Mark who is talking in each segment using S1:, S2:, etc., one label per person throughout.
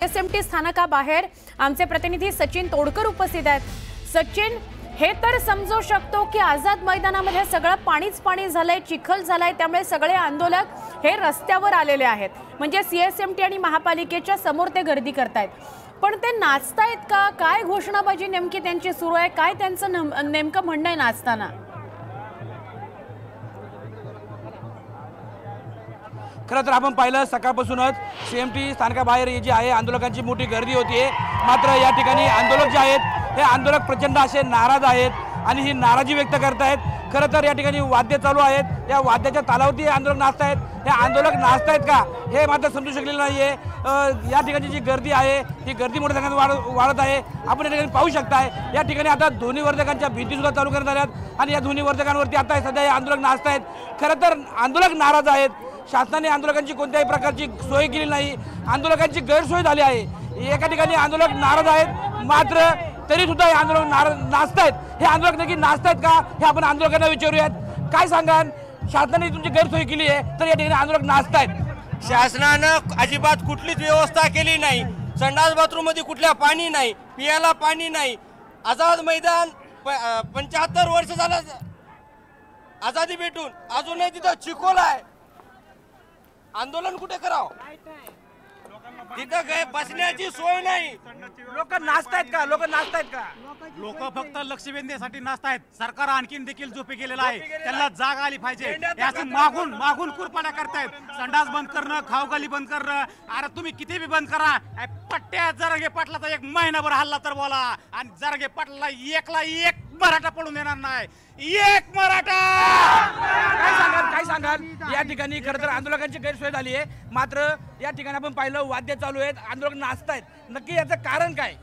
S1: SMT स्थानकाबाहेर आमचे प्रतिनिधी सचिन तोडकर उपस्थित आहेत। सचिन, हे तर समजू शकतो की आझाद मैदानामध्ये सगळं पाणीच पाणी झालंय, चिखल झालाय, त्यामुळे सगळे आंदोलक हे रस्त्यावर आलेले आहेत। म्हणजे सीएसएमटी आणि महापालिकेच्या समोर ते गर्दी करतायत, पण ते नाचतायत का? काय घोषणाबाजी नेमकी त्यांची सुरू आहे? काय त्यांचं नेमकं म्हणणं आहे नाचताना?
S2: खरं तर आपण पाहिलं सकाळपासूनच सीएमटी स्थानकाबाहेर जी आहे आंदोलकांची मोठी गर्दी होतीये। मात्र या ठिकाणी आंदोलक जे आहेत हे आंदोलक प्रचंड असे नाराज आहेत आणि ही नाराजी व्यक्त करतायत। खरं तर या ठिकाणी वाद्य चालू आहेत, या वाद्याच्या तालावरती हे आंदोलक नाचतायत। हे आंदोलक नाचतायत का हे मात्र समजू शकलेलं नाहीये। या ठिकाणी जी गर्दी आहे ही गर्दी मोठ्या प्रमाणात वाढत आहे। आपण या ठिकाणी पाहू शकताय या ठिकाणी आता ध्वनिवर्धकांच्या भिंती सुद्धा चालू करण्यात आल्यात आणि या ध्वनिवर्धकांवरती आता सध्या हे आंदोलक नाचतायत। खरं तर आंदोलक नाराज आहेत। शासनाने आंदोलकांची कोणत्याही प्रकारची सोय केली नाही, आंदोलकांची गैरसोय झाली आहे। एका ठिकाणी आंदोलक नाराज आहेत, मात्र तरी सुद्धा हे आंदोलक नाचतायत। हे आंदोलक नक्की नाचतायत का हे आपण आंदोलकांना विचारूयात। काय सांगाल, शासनाने तुमची गैरसोय केली आहे तर या ठिकाणी आंदोलक नाचतायत?
S3: शासनानं अजिबात कुठलीच व्यवस्था केली नाही। संडास बाथरूम मध्ये कुठल्या पाणी नाही, पियाला पाणी नाही। आझाद मैदान 75 वर्ष झालं आझादी भेटून, अजूनही तिथं चिखल आहे। आंदोलन कुठे करावं? तिथं काय बसण्याची सोय नाही।
S2: लोक नाचतायत का? लोक नाचतायत का?
S4: लोक फक्त लक्ष वेधण्यासाठी नाचतायत। सरकार आणखीन देखील झोपे गेलेला आहे, त्यांना जाग आली पाहिजे। याचं मागून मागून कुरपाड्या करतायत। संडास बंद करणं, खावगाली बंद करणं, अरे तुम्ही किती बी बंद करा, पट्ट्या जरांगे पाटलाचा एक महिनाभर हल्ला तर बोला, आणि जरांगे पाटलाला एकला एक मराठा पडून देणार नाही। एक मराठा
S2: काय सांगाल? या ठिकाणी खरं तर आंदोलकांची गैरसोय झाली आहे, मात्र या ठिकाणी आपण पाहिलं वाद्य चालू आहेत, आंदोलक नाचतायत। नक्की याचं कारण काय?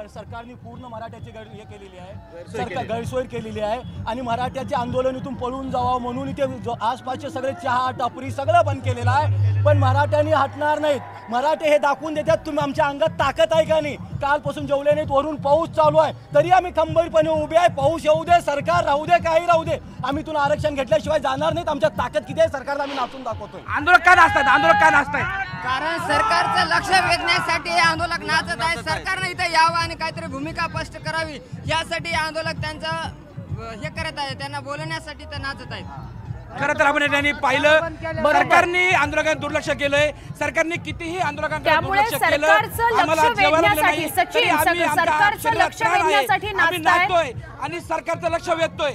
S5: सरकारने पूर्ण मराठ्याची केलेली आहे, गैरसोय केलेली आहे आणि मराठ्याचे आंदोलन इथून पळून जावं म्हणून इथे आसपासचे सगळे चहा टपरी सगळं बंद केलेलं आहे। पण मराठ्यांनी हटणार नाहीत। मराठे हे दाखवून देतात तुम्ही आमच्या अंगात ताकद आहे का नाही। कालपासून जेवले नाहीत, वरून पाऊस चालू आहे तरी आम्ही खंबीरपणे उभे आहे। पाऊस येऊ दे, सरकार राहू दे, काही राहू दे, आम्ही तुला आरक्षण घेतल्याशिवाय जाणार नाहीत। आमच्या ताकद किती आहे सरकारला आम्ही नाचून दाखवतोय।
S2: आंदोलक का नाचतात? आंदोलक का नाचतायत?
S6: कारण सरकारचं लक्ष वेधण्यासाठी हे आंदोलक नाचत आहे। सरकारने इथे यावं आणि काहीतरी भूमिका स्पष्ट करावी यासाठी आंदोलक त्यांचं हे करत आहे, त्यांना बोलण्यासाठी ते नाचत आहेत।
S2: खरं तर आपण यांनी पाहिलं सरकारने आंदोलकांना दुर्लक्ष केलंय। सरकारने कितीही आंदोलकांकडे दुर्लक्ष केलं, आम्हाला
S1: वेधण्यासाठी सचिन सरकारचं लक्ष वेधण्यासाठी नाचतोय
S2: आणि सरकारचं लक्ष वेधतोय।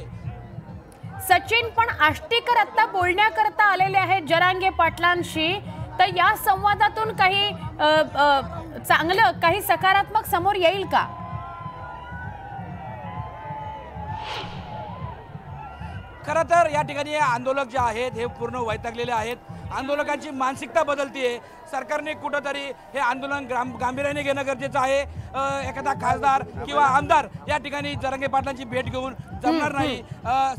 S1: सचिन, पण आष्टीकर आता बोलण्याकरता आलेले आहेत जरांगे पाटलांशी, तर या संवादातून काही चांगलं, काही सकारात्मक समोर येईल का?
S2: खरं तर या ठिकाणी आंदोलक जे आहेत हे पूर्ण वैतागलेले आहेत। आंदोलकांची मानसिकता बदलतीये। सरकारने कुठंतरी हे आंदोलन गांभीर्याने घेणं गरजेचं आहे। एखादा खासदार किंवा आमदार या ठिकाणी जरांगे पाटलांची भेट घेऊन जमणार नाही।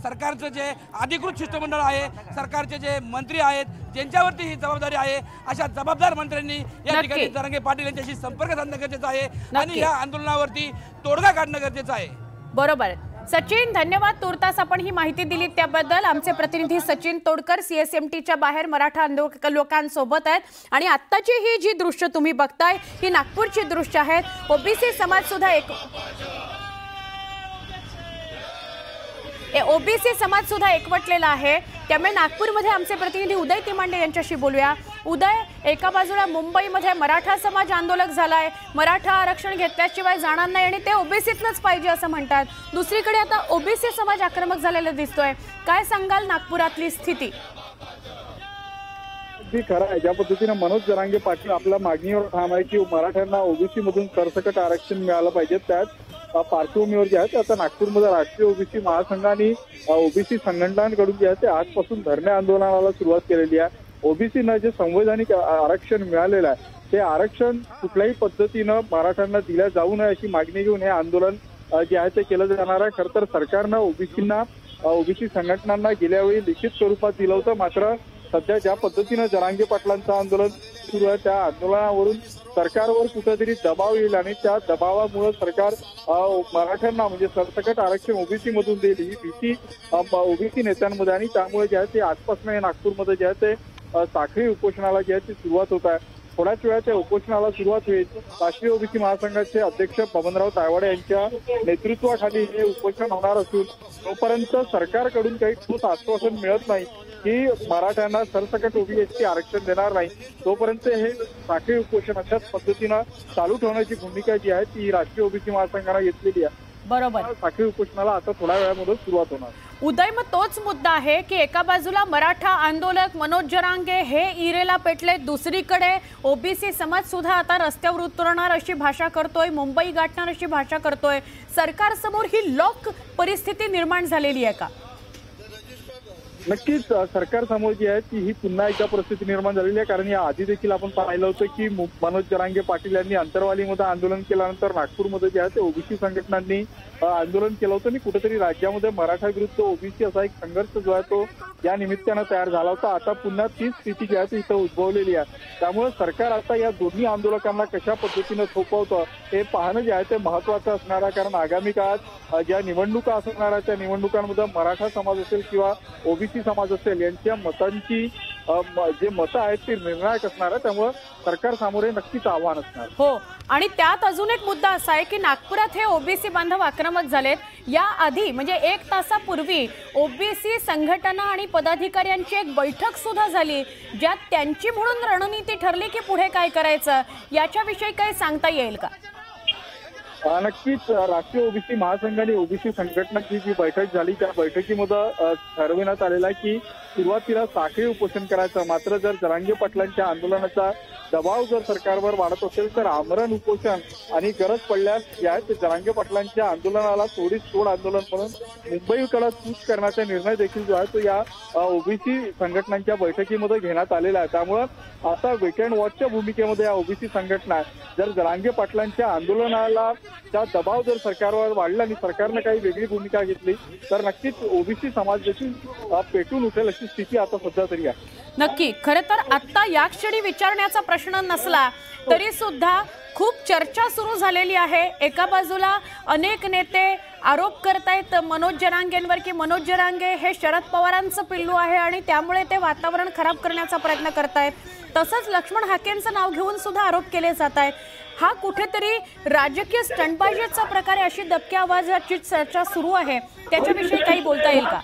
S2: सरकारचं जे अधिकृत शिष्टमंडळ आहे, सरकारचे जे मंत्री आहेत, त्यांच्यावरती ही जबाबदारी आहे। अशा जबाबदार मंत्र्यांनी या ठिकाणी जरांगे पाटील यांच्याशी संपर्क साधणं गरजेचं आहे आणि या आंदोलनावरती तोडगा काढणं गरजेचं आहे।
S1: बरोबर सचिन, धन्यवाद। तुर्तास आपण ही माहिती दिली त्याबद्दल। आमचे प्रतिनिधी सचिन तोडकर सीएसएमटीच्या बाहेर मराठा आंदोलकांसोबत आहेत आणि आत्ताची ही जी दृश्य तुम्ही बघताय ही नागपूरची दृश्य आहेत। ओबीसी समाज सुद्धा एकवटलेला आहे, त्यामुळे नागपूरमध्ये आमचे प्रतिनिधी उदय तिमांडे यांच्याशी बोलूया। उदय, एका बाजूला मुंबईमध्ये मराठा समाज आंदोलक झालाय, मराठा आरक्षण घेतल्याशिवाय जाणार नाही आणि ते ओबीसीतनंच पाहिजे असं म्हणतात। दुसरीकडे आता ओबीसी समाज आक्रमक झालेला दिसतोय, काय सांगाल नागपुरातली स्थिती?
S7: खरं आहे, ज्या पद्धतीने मनोज जरांगे पाटील आपल्या मागणीवर ठाम आहे की मराठ्यांना ओबीसी मधून सरसकट आरक्षण मिळालं पाहिजे, त्याच पार्श्वभूमीवर जे आहे आता नागपूरमध्ये राष्ट्रीय ओबीसी महासंघ आणि ओबीसी संघटनांकडून जे आहे ते आजपासून धरणे आंदोलनाला सुरुवात केलेली आहे। ओबीसीना जे संवैधानिक आरक्षण मिळालेलं आहे ते आरक्षण कुठल्याही पद्धतीनं मराठ्यांना दिल्या जाऊ नये अशी मागणी घेऊन हे आंदोलन जे आहे ते केलं जाणार आहे। खरं तर सरकारनं ओबीसी संघटनांना गेल्या वेळी लिखित स्वरूपात दिलं होतं, मात्र सध्या ज्या पद्धतीनं जरांगे पाटलांचं आंदोलन सुरू आहे त्या आंदोलनावरून सरकारवर कुठेतरी दबाव येईल आणि त्या दबावामुळे सरकार मराठ्यांना म्हणजे सरसकट आरक्षण ओबीसी मधून देईल ही भीती ओबीसी नेत्यांमध्ये आणि त्यामुळे जे आहे ते आजपासून नागपूरमध्ये जे आहे ते साखळी उपोषणाला जी आहे ती सुरुवात होत आहे. थोड्याच वेळाच्या उपोषणाला सुरुवात होईल. राष्ट्रीय ओबीसी महासंघाचे अध्यक्ष बबनराव तायवाडे यांच्या नेतृत्वाखाली हे उपोषण होणार असून तोपर्यंत सरकारकडून काही ठोस आश्वासन मिळत नाही की मराठ्यांना सरसकट ओबीसी आरक्षण देणार नाही, तोपर्यंत हे साखळी उपोषण अशाच पद्धतीनं चालू ठेवण्याची भूमिका जी आहे ती राष्ट्रीय ओबीसी महासंघाने घेतलेली आहे.
S1: बरोबर.
S7: साखळी उपोषणाला आता थोड्या वेळामध्ये सुरुवात होणार.
S1: उदय, मग तोच मुद्दा आहे की एका बाजूला मराठा आंदोलक मनोज जरांगे हे इरेला पेटले, दुसरीकडे ओबीसी समाज सुद्धा आता रस्त्यावर उतरणार अशी भाषा करतोय, मुंबई गाठणार अशी भाषा करतोय. सरकारसमोर ही लॉक परिस्थिती निर्माण झालेली आहे का?
S7: नक्कीच सरकारसमोर जी आहे ती ही पुन्हा एकदा परिस्थिती निर्माण झालेली आहे. कारण या आधी देखील आपण पाहिलं होतं की मनोज जरांगे पाटील यांनी अंतरवालीमध्ये आंदोलन केल्यानंतर नागपूरमध्ये जे आहे ते ओबीसी संघटनांनी आंदोलन केलं होतं आणि कुठेतरी राज्यामध्ये मराठा विरुद्ध ओबीसी असा एक संघर्ष जो आहे तो या निमित्तानं तयार झाला होता. आता पुन्हा तीच स्थिती जी आहे ती इथं उद्भवलेली आहे. त्यामुळे सरकार आता या दोन्ही आंदोलकांना कशा पद्धतीनं थोपवतं हे पाहणं जे आहे ते महत्वाचं असणार आहे. कारण आगामी काळात ज्या निवडणुका असणार आहेत त्या निवडणुकांमध्ये मराठा समाज असेल किंवा ओबीसी समाज असेल यांच्या मतांची जे मतं आहेत ती निर्णायक असणार आहे. त्यामुळे सरकार सामोरे नक्कीच आव्हान असणार.
S1: हो, आणि त्यात अजून एक मुद्दा असा आहे की नागपुरात हे ओबीसी बांधव आक्रमक झालेत. या आधी म्हणजे 1 तासापूर्वी ओबीसी संघटना आणि पदाधिकाऱ्यांची एक बैठक सुद्धा झाली ज्यात त्यांची म्हणून रणनीती ठरली की पुढे काय करायचं, याच्याविषयी काही सांगता येईल का?
S7: नक्कीच राष्ट्रीय ओबीसी महासंघ आणि ओबीसी संघटनांची जी बैठक झाली त्या बैठकीमध्ये ठरविण्यात आलेलं आहे की सुरुवातीला साखळी उपोषण करायचं, मात्र जर जरांगे पाटलांच्या आंदोलनाचा दबाव जर सरकारवर वाढत असेल तर आमरण उपोषण आणि गरज पडल्यास जे आहे ते जरांगे पाटलांच्या आंदोलनाला तोडीस तोड आंदोलन म्हणून मुंबईकडे कूच करण्याचा निर्णय देखील जो आहे तो या ओबीसी संघटनांच्या बैठकीमध्ये घेण्यात आलेला आहे. त्यामुळे आता वीकेंड वॉचच्या भूमिकेमध्ये या ओबीसी संघटना जर जरांगे पाटलांच्या आंदोलनाला त्या दबाव जर सरकारवर वाढला आणि सरकारनं काही वेगळी भूमिका घेतली तर नक्कीच ओबीसी समाज देखील पेटून उठेल अशी स्थिती आता सध्या तरी आहे.
S1: नक्की. खरं तर आता या क्षणी विचारण्याचा प्रश्न नसला तरी सुद्धा खूप चर्चा सुरू झालेली आहे. एका बाजूला अनेक नेते आरोप करतायत मनोज जरांगेंवर की मनोज जरांगे हे शरद पवारांचं पिल्लू आहे आणि त्यामुळे ते वातावरण खराब करण्याचा प्रयत्न करतायत. तसंच लक्ष्मण हाकेंचं नाव घेऊन सुद्धा आरोप केले जात आहेत. हा कुठेतरी राजकीय स्टंटबाजीचा प्रकार अशी दबक्या आवाजाची चर्चा सुरू आहे, त्याच्याविषयी काही बोलता येईल का?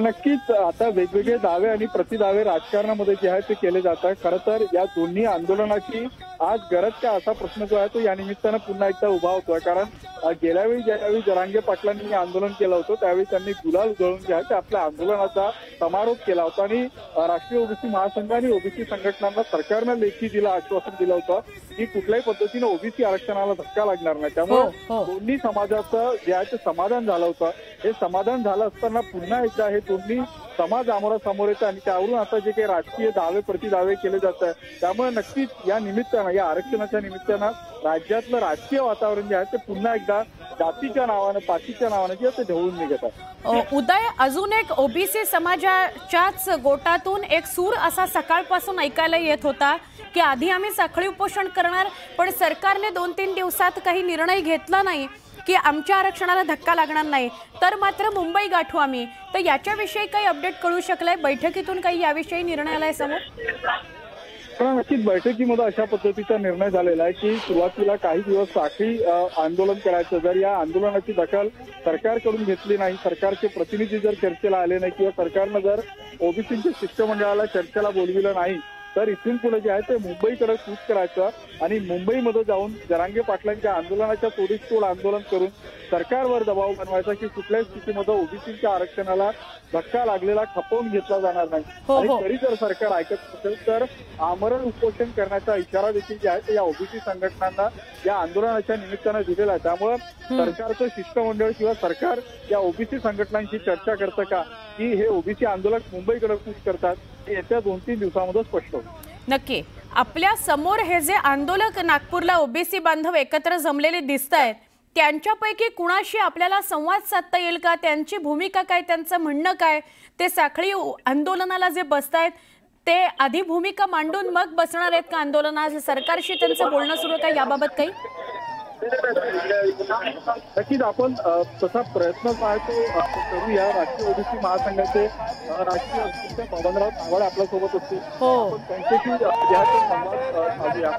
S7: नक्कीच आता वेगवेगळे दावे आणि प्रतिदावे राजकारणामध्ये जे आहे ते केले जात आहे. खरं तर या दोन्ही आंदोलनाची आज गरज का असा प्रश्न जो आहे तो या निमित्तानं पुन्हा एकदा उभा होतोय. कारण गेल्यावेळी ज्यावेळी जरांगे पाटलांनी आंदोलन केलं होतं त्यावेळी त्यांनी गुलाल उधळून जे आहे ते आपल्या आंदोलनाचा समारोप केला होता आणि राष्ट्रीय ओबीसी महासंघ आणि ओबीसी संघटनांना सरकारनं लेखी आश्वासन दिलं होतं की कुठल्याही पद्धतीनं ओबीसी आरक्षणाला धक्का लागणार नाही. त्यामुळे दोन्ही समाजाचं जे आहे ते समाधान झालं होतं. हे समाधान झालं असताना पुन्हा एकदा हे दोन्ही समाज आमोरासमोर येतं आणि त्यावरून आता जे काही राजकीय दावे प्रतिदावे केले जात आहे त्यामुळे नक्कीच या निमित्तानं या आरक्षणाच्या निमित्तानं राज्यातलं राजकीय वातावरण जे आहे ते पुन्हा एकदा जातीच्या नावानं पातीच्या नावानं जे ते ढवळून निघत आहे.
S1: उदय, अजून एक ओबीसी समाजाच्याच गोटातून एक सूर असा सकाळपासून ऐकायला येत होता की आधी आम्ही साखळी उपोषण करणार पण सरकारने 2-3 दिवसात काही निर्णय घेतला नाही की आमच्या आरक्षणाला धक्का लागणार नाही तर मात्र मुंबई गाठू आम्ही. तर याच्याविषयी काही अपडेट कळू शकलंय? बैठकीतून काही याविषयी निर्णय आलाय समोर?
S7: नक्कीच बैठकीमध्ये अशा पद्धतीचा निर्णय झालेला आहे की सुरुवातीला काही दिवस साखळी आंदोलन करायचं. जर या आंदोलनाची दखल सरकारकडून घेतली नाही, सरकारचे प्रतिनिधी जर चर्चेला आले नाही किंवा सरकारनं जर ओबीसीच्या शिष्टमंडळाला चर्चेला बोलविलं नाही तर इथून पुढे जे आहे ते मुंबईकडे कूच करायचं आणि मुंबईमध्ये जाऊन जरांगे पाटलांच्या आंदोलनाच्या तोडीस तोड आंदोलन करून सरकारवर दबाव बनवायचा की कुठल्याही स्थितीमध्ये ओबीसीच्या आरक्षणाला धक्का लागलेला खपवून घेतला जाणार नाही. आणि तरी जर सरकार ऐकत नसेल तर आमरण उपोषण करण्याचा इशारा देखील जे आहे ते या ओबीसी संघटनांना या आंदोलनाच्या निमित्तानं दिलेला आहे. त्यामुळे सरकारचं शिष्टमंडळ किंवा सरकार या ओबीसी संघटनांशी चर्चा करतं का की हे ओबीसी आंदोलक मुंबईकडे कूच करतात हे येत्या 2-3 दिवसामध्ये स्पष्ट होईल.
S1: नक्की. आपल्या समोर हे जे आंदोलक नागपूरला ओबीसी बांधव एकत्र जमलेले दिसत आहेत त्यांच्यापैकी कुणाशी आपल्याला संवाद साधता येईल का? त्यांची भूमिका काय, त्यांचं म्हणणं काय? ते साखळी आंदोलनाला जे बसतायत ते आधी भूमिका मांडून मग बसणार आहेत का आंदोलनात? सरकारशी त्यांचं बोलणं सुरू आहे का याबाबत काही?
S7: नक्कीच आपण तसा प्रयत्न पाहतो करूया. राष्ट्रीय ओबीसी महासंघाचे राष्ट्रीय अध्यक्ष बबनराव तावडे आपल्यासोबत असतील.
S1: हो.
S7: आपण त्यांच्याशी संवाद साधूया.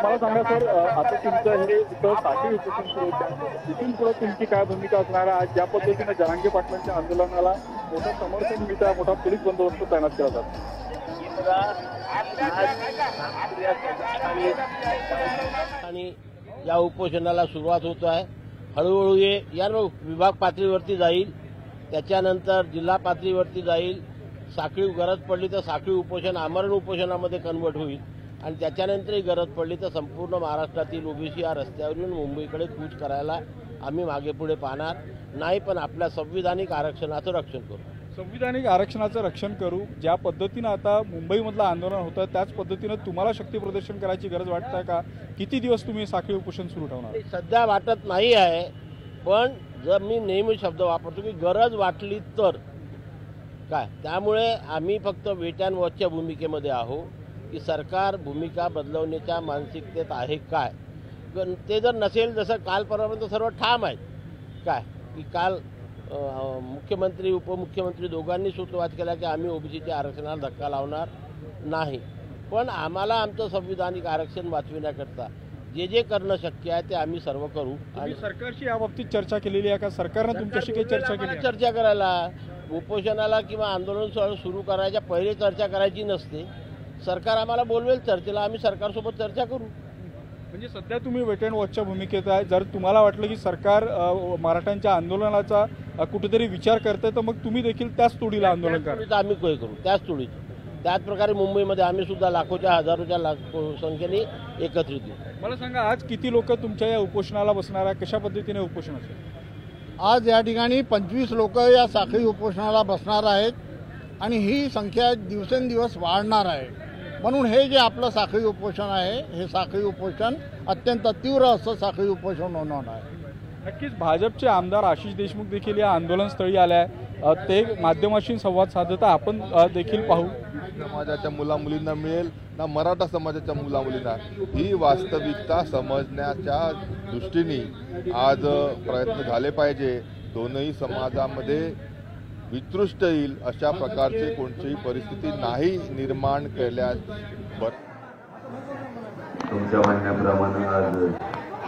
S7: मला सांगा सर, आता तुमचं हे इथं साखळी उपोषण सुरू होतं, इथून पुढे तुमची काय भूमिका असणार आहे? आज ज्या पद्धतीने जरांगे पाटलांच्या आंदोलनाला मोठं समर्थन मिळत आहे, मोठा पोलीस बंदोबस्त तैनात केला जातो.
S8: आणि या उपोषणाला सुरुवात होत आहे. हळूहळू या विभाग पातळीवरती जाईल, त्याच्यानंतर जिल्हा पातळीवरती जाईल. साखळी गरज पडली तर साखळी उपोषण आमरण उपोषणामध्ये कन्वर्ट होईल आणि त्याच्यानंतरही गरज पडली तर संपूर्ण महाराष्ट्रातील ओबीसी या रस्त्यावर येऊन मुंबईकडे कूच करायला आम्ही मागे पुढे पाहणार नाही, पण आपल्या संविधानिक आरक्षणाचं रक्षण करू.
S9: संविधानिक आरक्षणाचं रक्षण करू. ज्या पद्धतीनं आता मुंबईमधलं आंदोलन होतं त्याच पद्धतीनं तुम्हाला शक्ती प्रदर्शन करायची गरज वाटतं का? किती दिवस तुम्ही साखळी उपोषण सुरू ठेवणार?
S8: सध्या वाटत नाही आहे, पण जर मी नेहमी शब्द वापरतो की गरज वाटली तर काय, त्यामुळे आम्ही फक्त वेट अँड वॉचच्या भूमिकेमध्ये आहो की सरकार भूमिका बदलवण्याच्या मानसिकतेत आहे काय. ते जर नसेल, जसं काल परवापर्यंत सर्व ठाम आहेत काय की काल मुख्यमंत्री उपमुख्यमंत्री दोघांनी सूत्रवाद केला की आम्ही ओबीसीच्या आरक्षणाला धक्का लावणार नाही, पण आम्हाला आमचं संविधानिक आरक्षण वाचविण्याकरता जे जे करणं शक्य आहे ते आम्ही सर्व करू.
S9: आणि सरकारशी याबाबतीत चर्चा केलेली आहे का? सरकारनं तुमच्याशी काही चर्चा केली?
S8: चर्चा करायला, उपोषणाला किंवा आंदोलन सुरू करायच्या पहिले चर्चा करायची नसते. सरकार आम्हाला बोलवेल चर्चेला, आम्ही सरकारसोबत चर्चा करू.
S9: म्हणजे सध्या तुम्ही वेट अँड वॉचच्या भूमिकेत आहे. जर तुम्हाला वाटलं की सरकार मराठ्यांच्या आंदोलनाचा कुठेतरी विचार करते तर मग तुम्ही देखील त्याच तोडीला आंदोलन करा.
S8: आम्ही काय करू त्याच तोडीचं. त्याच प्रकारे मुंबईमध्ये आम्ही सुद्धा लाखोच्या हजारोच्या संख्येने एकत्रित येऊ.
S9: मला सांगा, आज किती लोक तुमच्या या उपोषणाला बसणार आहे? कशा पद्धतीने उपोषण असेल?
S10: आज या ठिकाणी 25 लोक या साखळी उपोषणाला बसणार आहेत आणि ही संख्या दिवसेंदिवस वाढणार आहे. म्हणून हे जे आपलं साखळी उपोषण आहे, हे साखळी उपोषण अत्यंत तीव्र असं साखळी उपोषण होणार आहे.
S9: नक्कीच भाजपचे आमदार आशिष देशमुख देखील या आंदोलनस्थळी आले आहे. ते माध्यमांशी संवाद साधता आपण देखील पाहू.
S11: समाजाच्या मुलामुलींना मिळेल ना मराठा समाजाच्या मुलामुलींना, ही वास्तविकता समजण्याच्या दृष्टीने आज प्रयत्न झाले पाहिजे. दोनही समाजामध्ये वितृष्ट येईल अशा प्रकारची कोणतीही परिस्थिती नाही निर्माण केल्यास.
S12: तुमच्या म्हणण्याप्रमाणे आज